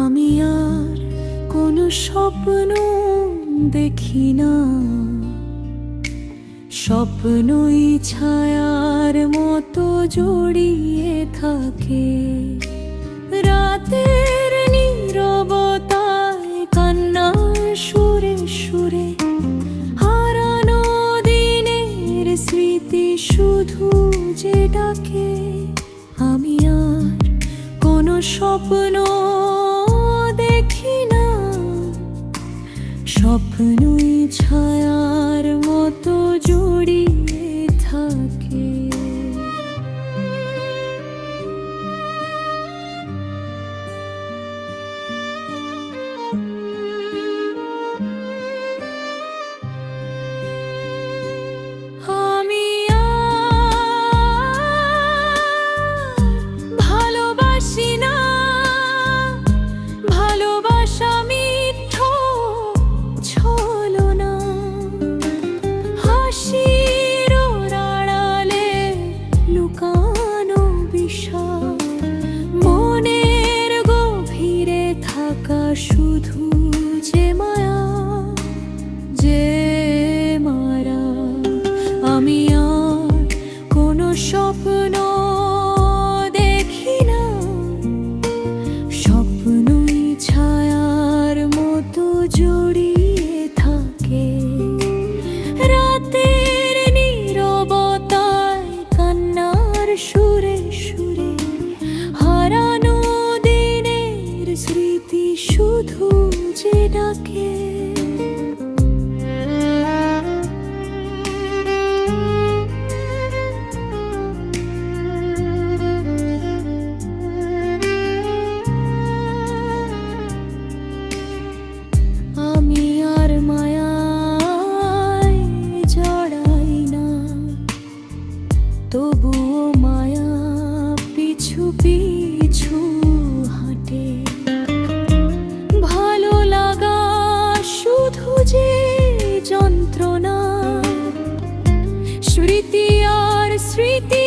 আমি আর কোনো স্বপ্ন দেখি না, স্বপ্নই ছায়ার মতো জড়িয়ে থাকে। রাতের নীরবতায় কান্নার সুরে সুরে হারানো দিনের স্মৃতি শুধু যে ডাকে। আমি আর কোনো স্বপ্ন দেখি না, স্বপ্নই ছায়ার মতো জড়িয়ে থাকে। আমি ভালোবাসি না, ভালোবাসা মিথ্যা ছলনা। হাসির আড়ালে লুকানো বিষাদ, মনের গভীরে থাকা শুধু যে মায়া, যে মারা। আমি আর কোনো স্বপ্ন দেখি না, স্বপ্নই ছায়ার মতো জড়িয়ে থাকে। রাতের নীরবতায় কান্নার সুরে সুরে হারানো দিনের স্মৃতি শুধু যে ডাকে। আমি আর মায়ায় জড়াই না, তবুও মায়া পিছু পিছু হাঁটে। ভালো লাগা শুধু যে যন্ত্রণা, স্মৃতি আর স্মৃতি